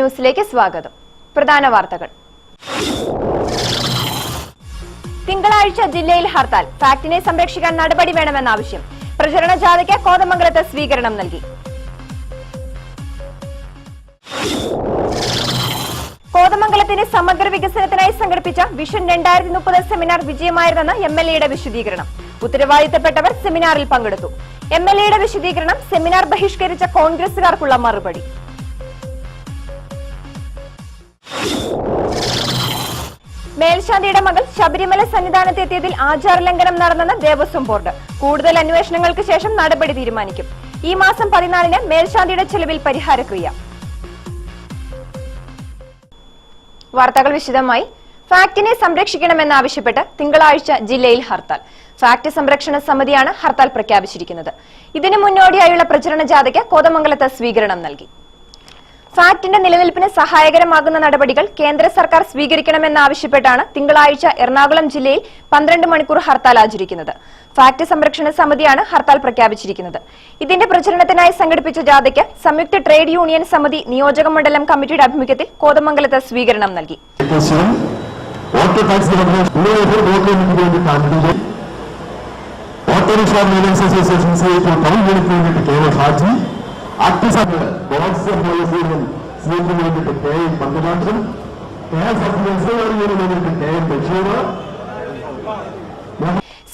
ന്യൂസിലേക്ക് സ്വാഗതം. പ്രധാന വാർത്തകൾ. തിങ്കളാഴ്ച ജില്ലയിൽ ഹർത്താൽ. ഫാക്ടിനെ സംരക്ഷിക്കാൻ നടപടി വേണമെന്ന ആവശ്യം. പ്രചരണ ജാഥയ്ക്ക് കോതമംഗലത്ത് സ്വീകരണം നൽകി. കോതമംഗലത്തിന്റെ സമഗ്ര വികസനത്തിനായി സംഘടിപ്പിച്ച വിഷൻ 2030 സെമിനാർ വിജയമായിരുന്നെന്ന് MLAയുടെ വിശദീകരണം. ഉത്തരവാദിത്തപ്പെട്ടവർ സെമിനാറിൽ പങ്കെടുത്തു. MLAയുടെ വിശദീകരണം സെമിനാർ ബഹിഷ്കരിച്ച കോൺഗ്രസുകാർക്കുള്ള മറുപടി. മേൽശാന്തിയുടെ മകൾ ശബരിമല സന്നിധാനത്തെത്തിയതിൽ ആചാരലംഘനം നടന്നെന്ന് ദേവസ്വം ബോർഡ്. കൂടുതൽ അന്വേഷണങ്ങൾക്ക് ശേഷം നടപടി തീരുമാനിക്കും. ഈ മാസം 14-ന് മേൽശാന്തിയുടെ ചെലവിൽ പരിഹാരക്രിയ. വാർത്തകൾ വിശദമായി. ഫാക്ടിനെ സംരക്ഷിക്കണമെന്നാവശ്യപ്പെട്ട് തിങ്കളാഴ്ച ജില്ലയിൽ ഹർത്താൽ. ഫാക്ട് സംരക്ഷണ സമിതിയാണ് ഹർത്താൽ പ്രഖ്യാപിച്ചിരിക്കുന്നത്. ഇതിനു മുന്നോടിയായുള്ള പ്രചരണ ജാഥയ്ക്ക് കോതമംഗലത്ത് സ്വീകരണം നൽകി. ഫാക്ടിന്റെ നിലനിൽപ്പിന് സഹായകരമാകുന്ന നടപടികൾ കേന്ദ്ര സർക്കാർ സ്വീകരിക്കണമെന്നാവശ്യപ്പെട്ടാണ് തിങ്കളാഴ്ച എറണാകുളം ജില്ലയിൽ 12 മണിക്കൂർ ഹർത്താൽ ആചരിക്കുന്നത്. ഫാക്ട് സംരക്ഷണ സമിതിയാണ് ഹർത്താൽ പ്രഖ്യാപിച്ചിരിക്കുന്നത്. ഇതിന്റെ പ്രചരണത്തിനായി സംഘടിപ്പിച്ച ജാഥയ്ക്ക് സംയുക്ത ട്രേഡ് യൂണിയൻ സമിതി നിയോജക മണ്ഡലം കമ്മിറ്റിയുടെ ആഭിമുഖ്യത്തിൽ കോതമംഗലത്ത് സ്വീകരണം നൽകി.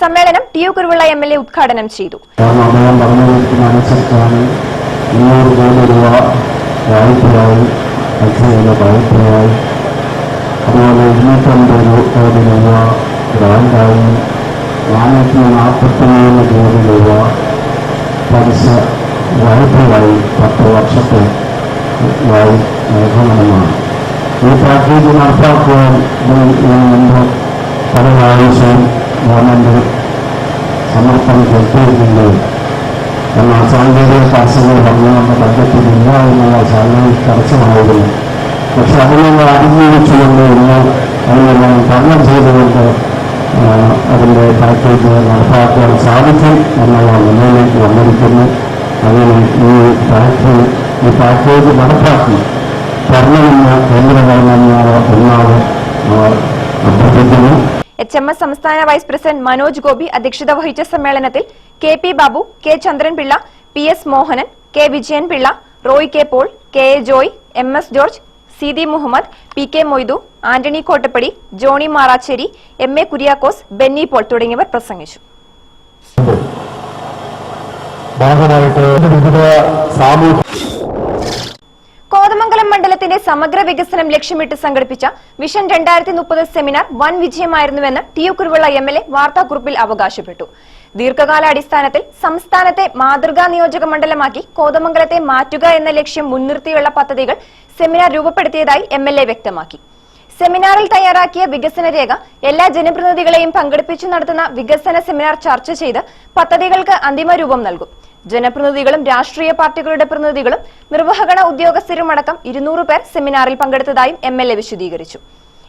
സമ്മേളനം ടി.യു. കുരുവിള MLA ഉദ്ഘാടനം ചെയ്തു. വായ്പയായി 10 വർഷത്തെ നൽകണമെന്നാണ്. ഈ പാക്കേജ് നടപ്പാക്കുവാൻ മുമ്പ് പല പ്രാവശ്യം ഗവൺമെന്റ് സമർപ്പണം ചെലുത്തിയിരുന്നെങ്കിൽ എന്നാൽ സാങ്കേതിക തടസ്സങ്ങൾ പറഞ്ഞുകൊണ്ട് ബഡ്ജറ്റിലില്ല എന്നുള്ള സാങ്കേതിക തടസ്സമായിരുന്നു. പക്ഷെ അതിനുള്ള അതിജീവിച്ചുകൊണ്ട് ഇന്ന് അതിനെല്ലാം തരണം ചെയ്തുകൊണ്ട് അതിൻ്റെ പാക്കേജ് നടപ്പാക്കാൻ സാധിക്കും എന്നുള്ള നിലയിലേക്ക് വന്നിരിക്കുന്നു. അങ്ങനെ ഈ പാക്കേജ് നടപ്പാക്കി തരണമെന്ന് കേന്ദ്ര ഗവൺമെന്റിനോട് എന്നാണ് അഭ്യർത്ഥിക്കുന്നു. HMS സംസ്ഥാന വൈസ് പ്രസിഡന്റ് മനോജ് ഗോപി അധ്യക്ഷത വഹിച്ച സമ്മേളനത്തിൽ KP Babu, K Chandranpillai, PS Mohanan, K Vijayanpillai, Roy K Paul, KA Joy, MS George, CD Muhammad, PK Moidu, Antony Kottappady, Johny Marachery, MA Kuriakose, Benny Paul തുടങ്ങിയവർ പ്രസംഗിച്ചു. കോതമംഗലം മണ്ഡലത്തിന്റെ സമഗ്ര വികസനം ലക്ഷ്യമിട്ട് സംഘടിപ്പിച്ച വിഷൻ 2030 സെമിനാർ വൻ വിജയമായിരുന്നുവെന്ന് ടി.യു. കുരുവിള MLA വാർത്താക്കുറിപ്പിൽ അവകാശപ്പെട്ടു. ദീർഘകാലാടിസ്ഥാനത്തിൽ സംസ്ഥാനത്തെ മാതൃകാ നിയോജക മണ്ഡലമാക്കി കോതമംഗലത്തെ മാറ്റുക എന്ന ലക്ഷ്യം മുൻനിർത്തിയുള്ള പദ്ധതികൾ സെമിനാർ രൂപപ്പെടുത്തിയതായി MLA വ്യക്തമാക്കി. സെമിനാറിൽ തയ്യാറാക്കിയ വികസന രേഖ എല്ലാ ജനപ്രതിനിധികളെയും പങ്കെടുപ്പിച്ചു നടത്തുന്ന വികസന സെമിനാർ ചർച്ച ചെയ്ത് പദ്ധതികൾക്ക് അന്തിമ രൂപം നൽകും. ജനപ്രതിനിധികളും രാഷ്ട്രീയ പാർട്ടികളുടെ പ്രതിനിധികളും നിർവഹണ ഉദ്യോഗസ്ഥരുമടക്കം 200 പേർ സെമിനാറിൽ പങ്കെടുത്തതായും MLA വിശദീകരിച്ചു.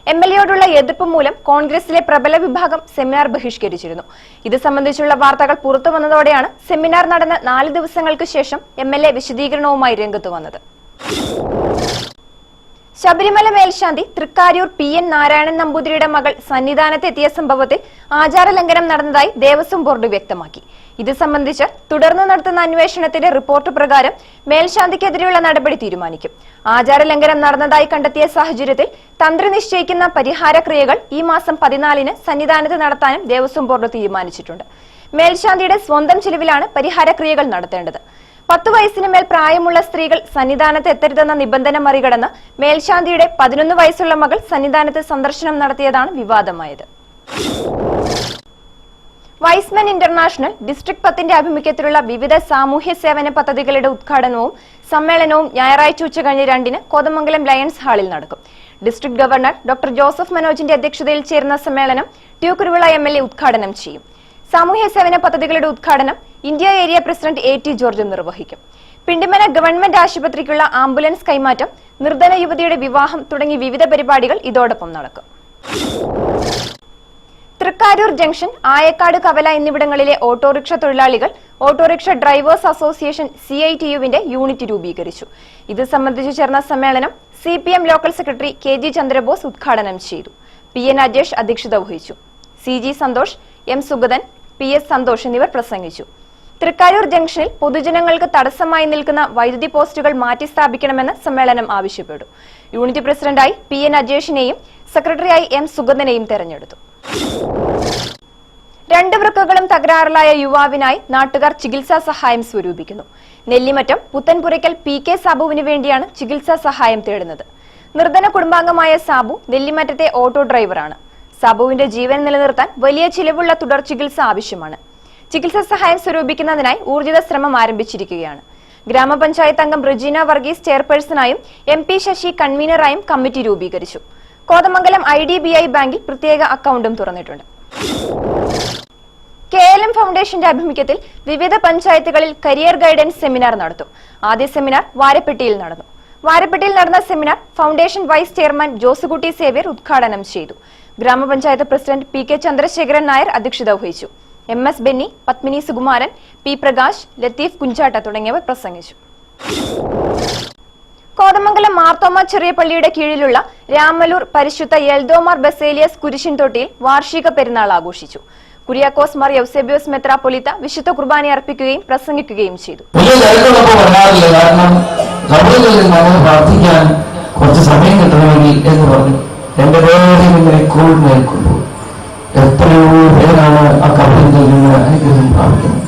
MLAയോടുള്ള എതിർപ്പ് മൂലം കോൺഗ്രസിലെ പ്രബല വിഭാഗം സെമിനാർ ബഹിഷ്കരിച്ചിരുന്നു. ഇത് സംബന്ധിച്ചുള്ള വാർത്തകൾ പുറത്തു വന്നതോടെയാണ് സെമിനാർ നടന്ന 4 ദിവസങ്ങൾക്ക് ശേഷം MLA വിശദീകരണവുമായി രംഗത്ത് വന്നത്. ശബരിമല മേൽശാന്തി തൃക്കാര്യൂർ PN നാരായണൻ നമ്പൂതിരിയുടെ മകൾ സന്നിധാനത്തെത്തിയ സംഭവത്തിൽ ആചാരലംഘനം നടന്നതായി ദേവസ്വം ബോർഡ് വ്യക്തമാക്കി. ഇത് സംബന്ധിച്ച് തുടർന്ന് നടത്തുന്ന അന്വേഷണത്തിന്റെ റിപ്പോർട്ട് പ്രകാരം മേൽശാന്തിക്കെതിരെയുള്ള നടപടി തീരുമാനിക്കും. ആചാരലംഘനം നടന്നതായി കണ്ടെത്തിയ സാഹചര്യത്തിൽ തന്ത്രി നിശ്ചയിക്കുന്ന പരിഹാര ക്രിയകൾ ഈ മാസം 14-ന് സന്നിധാനത്ത് നടത്താനും ദേവസ്വം ബോർഡ് തീരുമാനിച്ചിട്ടുണ്ട്. മേൽശാന്തിയുടെ സ്വന്തം ചിലവിലാണ് പരിഹാര ക്രിയകൾ നടത്തേണ്ടത്. 10 വയസ്സിന് മേൽ പ്രായമുള്ള സ്ത്രീകൾ സന്നിധാനത്ത് എത്തരുതെന്ന നിബന്ധന മറികടന്ന് മേൽശാന്തിയുടെ 11 വയസ്സുള്ള മകൾ സന്നിധാനത്ത് സന്ദർശനം നടത്തിയതാണ് വിവാദമായത്. വൈസ്മെൻ ഇന്റർനാഷണൽ ഡിസ്ട്രിക്ട് 10ന്റെ ആഭിമുഖ്യത്തിലുള്ള വിവിധ സാമൂഹ്യ സേവന പദ്ധതികളുടെ ഉദ്ഘാടനവും സമ്മേളനവും ഞായറാഴ്ച ഉച്ചകഴിഞ്ഞ് 2-ന് കോതമംഗലം ലയൺസ് ഹാളിൽ നടക്കും. ഡിസ്ട്രിക്ട് ഗവർണർ ഡോക്ടർ ജോസഫ് മനോജിന്റെ അധ്യക്ഷതയിൽ ചേരുന്ന സമ്മേളനം ടി.യു. കുരുവിള MLA ഉദ്ഘാടനം ചെയ്യും. സാമൂഹ്യ സേവന പദ്ധതികളുടെ ഉദ്ഘാടനം India area president A.T. George നിർവഹിക്കും. പിണ്ടിമന ഗവൺമെന്റ് ആശുപത്രിക്കുള്ള ആംബുലൻസ് കൈമാറ്റം, നിർധന യുവതിയുടെ വിവാഹം തുടങ്ങി വിവിധ പരിപാടികൾ ഇതോടൊപ്പം നടക്കും. തൃക്കാരൂർ ജംഗ്ഷൻ, ആയക്കാട്, കവല എന്നിവിടങ്ങളിലെ ഓട്ടോറിക്ഷ തൊഴിലാളികൾ ഓട്ടോറിക്ഷ ഡ്രൈവേഴ്സ് അസോസിയേഷൻ CITU-വിന്റെ യൂണിറ്റ് രൂപീകരിച്ചു. ഇത് സംബന്ധിച്ച് ചേർന്ന സമ്മേളനം CPM local secretary KG Chandrabose ഉദ്ഘാടനം ചെയ്തു. PN അജേഷ് അധ്യക്ഷത വഹിച്ചു. CG Santhosh, M Sugathan, PS Santhosh എന്നിവർ പ്രസംഗിച്ചു. തൃക്കാരൂർ ജംഗ്ഷനിൽ പൊതുജനങ്ങൾക്ക് തടസ്സമായി നിൽക്കുന്ന വൈദ്യുതി പോസ്റ്റുകൾ മാറ്റിസ്ഥാപിക്കണമെന്ന് സമ്മേളനം ആവശ്യപ്പെട്ടു. യൂണിറ്റ് പ്രസിഡന്റായി PN അജേഷിനെയും സെക്രട്ടറിയായി M സുഗതനെയും തെരഞ്ഞെടുത്തു. 2 വൃക്കകളും തകരാറിലായ യുവാവിനായി നാട്ടുകാർ ചികിത്സാ സഹായം സ്വരൂപിക്കുന്നു. നെല്ലിമറ്റം പുത്തൻപുരയ്ക്കൽ PK സാബുവിന് വേണ്ടിയാണ് ചികിത്സാ സഹായം തേടുന്നത്. നിർധന കുടുംബാംഗമായ സാബു നെല്ലിമറ്റത്തെ ഓട്ടോ ഡ്രൈവറാണ്. സാബുവിന്റെ ജീവൻ നിലനിർത്താൻ വലിയ ചിലവുള്ള തുടർ ചികിത്സ ആവശ്യമാണ്. ചികിത്സാ സഹായം സ്വരൂപിക്കുന്നതിനായി ഊർജിത ശ്രമം ആരംഭിച്ചിരിക്കുകയാണ്. ഗ്രാമപഞ്ചായത്ത് അംഗം റെജീന വർഗീസ് ചെയർപേഴ്സണായും MP ശശി കൺവീനറായും കമ്മിറ്റി രൂപീകരിച്ചു. കോതമംഗലം IDBI ബാങ്കിൽ പ്രത്യേക അക്കൗണ്ടും തുറന്നിട്ടുണ്ട്. KLM ഫൗണ്ടേഷന്റെ ആഭിമുഖ്യത്തിൽ വിവിധ പഞ്ചായത്തുകളിൽ കരിയർ ഗൈഡൻസ് സെമിനാർ നടത്തും. ആദ്യ സെമിനാർ വാരപ്പെട്ടിയിൽ നടന്നു. വാരപ്പെട്ടിയിൽ നടന്ന seminar foundation vice chairman Josekutty Xavier ഉദ്ഘാടനം ചെയ്തു. ഗ്രാമപഞ്ചായത്ത് പ്രസിഡന്റ് PK ചന്ദ്രശേഖരൻ നായർ അധ്യക്ഷത വഹിച്ചു. MS ബെന്നി, പത്മിനി സുകുമാരൻ, P പ്രകാശ്, ലത്തീഫ് കുഞ്ചാട്ട തുടങ്ങിയവർ പ്രസംഗിച്ചു. കോതമംഗലം മാർത്തോമ ചെറിയ പള്ളിയുടെ കീഴിലുള്ള രാമലൂർ പരിശുദ്ധ എൽദോമാർ ബസേലിയസ് കുരിശിൻതൊട്ടിയിൽ വാർഷിക പെരുന്നാൾ ആഘോഷിച്ചു. കുര്യാക്കോസ് മാർ യൗസേബിയോസ് മെത്രാപ്പൊലീത്ത വിശുദ്ധ കുർബാന അർപ്പിക്കുകയും പ്രസംഗിക്കുകയും ചെയ്തു. പ്രാർത്ഥിക്കാൻ കുറച്ച് സമയം കിട്ടണമെങ്കിൽ എന്ന് പറഞ്ഞു എന്റെ വേദനയും ഇങ്ങനെ കൊണ്ടുപോകും. എത്രയോ പേരാണ് ആ കബറിൽ നിന്ന് അനുഗ്രഹം പ്രാപിക്കുന്നത്.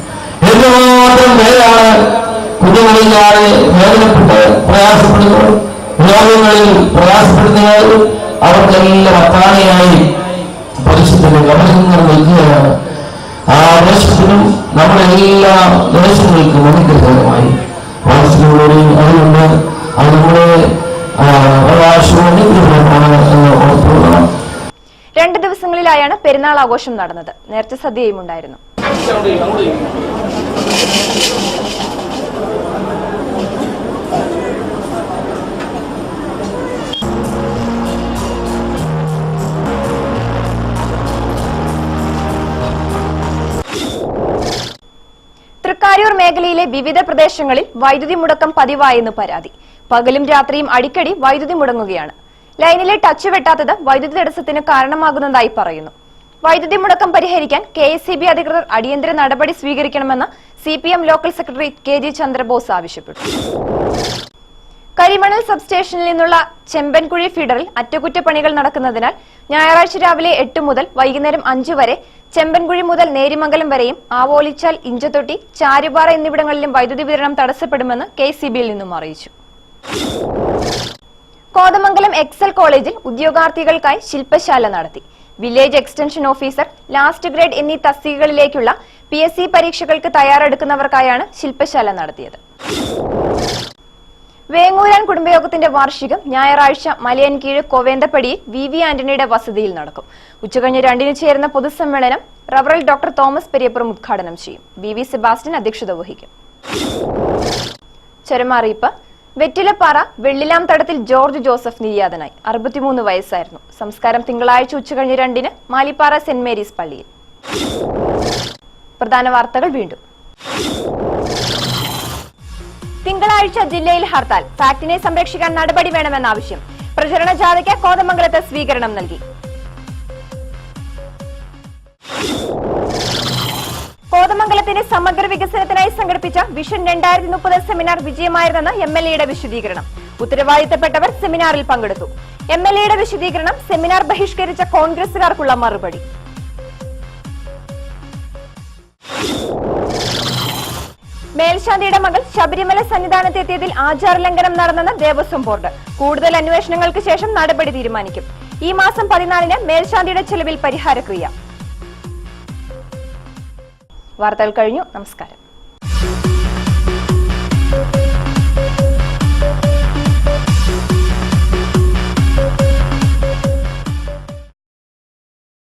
എന്തുമാത്രം പേരാണ് കുഞ്ഞുങ്ങളില്ലാതെ വേദനപ്പെട്ട് പ്രയാസപ്പെടുന്നവർ, രോഗങ്ങളിൽ പ്രയാസപ്പെടുന്നവർ, അവർക്കെല്ലാം അത്താണിയായി പരിശുദ്ധന്റെ കബറിൽ നിന്ന് നൽകുകയാണ്. ആ ദേശത്തിനും നമ്മുടെ എല്ലാ ദേശങ്ങൾക്കും അനുഗ്രഹമായി വാത്സല്യങ്ങളോടെയും അതുകൊണ്ട് അത് നമ്മുടെ അവകാശവും അനുഗ്രഹമാണ് എന്ന് ഓർത്തുകൊള്ളണം. 2 ദിവസങ്ങളിലായാണ് പെരുന്നാൾ ആഘോഷം നടന്നത്. നേർച്ച സദ്യയും ഉണ്ടായിരുന്നു. തൃക്കാരൂർ മേഖലയിലെ വിവിധ പ്രദേശങ്ങളിൽ വൈദ്യുതി മുടക്കം പതിവായെന്ന് പരാതി. പകലും രാത്രിയും അടിക്കടി വൈദ്യുതി മുടങ്ങുകയാണ്. ലൈനിലെ ടച്ച് വെട്ടാത്തത് വൈദ്യുതി തടസ്സത്തിന് കാരണമാകുന്നതായി പറയുന്നു. വൈദ്യുതി മുടക്കം പരിഹരിക്കാൻ KSEB അധികൃതർ അടിയന്തര നടപടി സ്വീകരിക്കണമെന്ന് CPM local secretary KG Chandrabose ആവശ്യപ്പെട്ടു. കരിമണൽ സബ്സ്റ്റേഷനിൽ നിന്നുള്ള ചെമ്പൻകുഴി ഫീഡറിൽ അറ്റകുറ്റപ്പണികൾ നടക്കുന്നതിനാൽ ഞായറാഴ്ച രാവിലെ 8 മുതൽ വൈകുന്നേരം 5 വരെ ചെമ്പൻകുഴി മുതൽ നേരിമംഗലം വരെയും ആവോലിച്ചാൽ, ഇഞ്ചത്തൊട്ടി, ചാരുപാറ എന്നിവിടങ്ങളിലും വൈദ്യുതി വിതരണം തടസ്സപ്പെടുമെന്ന് KSEB-യിൽ നിന്നും അറിയിച്ചു. കോതമംഗലം എക്സൽ കോളേജിൽ ഉദ്യോഗാർത്ഥികൾക്കായി ശില്പശാല നടത്തി. Village extension officer, last grade എന്നീ തസ്തികകളിലേക്കുള്ള PSC പരീക്ഷകൾക്ക് തയ്യാറെടുക്കുന്നവർക്കായാണ് ശില്പശാല നടത്തിയത്. വേങ്ങൂരാൻ കുടുംബയോഗത്തിന്റെ വാർഷികം ഞായറാഴ്ച മലയൻകീഴ് കോവേന്തപ്പടിയിൽ VV ആന്റണിയുടെ വസതിയിൽ നടക്കും. ഉച്ചകഴിഞ്ഞ് 2-ന് ചേരുന്ന പൊതുസമ്മേളനം റവറൽ ഡോക്ടർ തോമസ് പെരിയപ്പുറം ഉദ്ഘാടനം ചെയ്യും. VV സെബാസ്റ്റ്യൻ അധ്യക്ഷത വഹിക്കും. ചരമറിയിപ്പ്. വെറ്റിലപ്പാറ വെള്ളിലാം തടത്തിൽ ജോർജ് ജോസഫ് നിര്യാതനായി. 63 വയസ്സായിരുന്നു. സംസ്കാരം തിങ്കളാഴ്ച ഉച്ചകഴിഞ്ഞ് 2-ന് മാലിപ്പാറ സെന്റ് മേരീസ് പള്ളിയിൽ. പ്രധാന വാർത്തകൾ വീണ്ടും. തിങ്കളാഴ്ച ജില്ലയിൽ ഹർത്താൽ. ഫാക്ടിനെ സംരക്ഷിക്കാൻ നടപടി വേണമെന്ന ആവശ്യം. പ്രചരണ ജാഥയ്ക്ക് കോതമംഗലത്ത് സ്വീകരണം നൽകി. കോതമംഗലത്തിന്റെ സമഗ്ര വികസനത്തിനായി സംഘടിപ്പിച്ച വിഷൻ 2030 സെമിനാർ വിജയമായിരുന്നെന്ന് MLA-യുടെ വിശദീകരണം. ഉത്തരവാദിത്തപ്പെട്ടവർ സെമിനാറിൽ പങ്കെടുത്തു. MLA-യുടെ വിശദീകരണം സെമിനാർ ബഹിഷ്കരിച്ച കോൺഗ്രസുകാർക്കുള്ള മറുപടി. മേൽശാന്തിയുടെ മകൾ ശബരിമല സന്നിധാനത്തെത്തിയതിൽ ആചാരലംഘനം നടന്നെന്ന് ദേവസ്വം ബോർഡ്. കൂടുതൽ അന്വേഷണങ്ങൾക്ക് ശേഷം നടപടി തീരുമാനിക്കും. ഈ മാസം 14-ന് മേൽശാന്തിയുടെ ചെലവിൽ പരിഹാരക്രിയ. വാർത്തകൾ കഴിഞ്ഞു. നമസ്കാരം.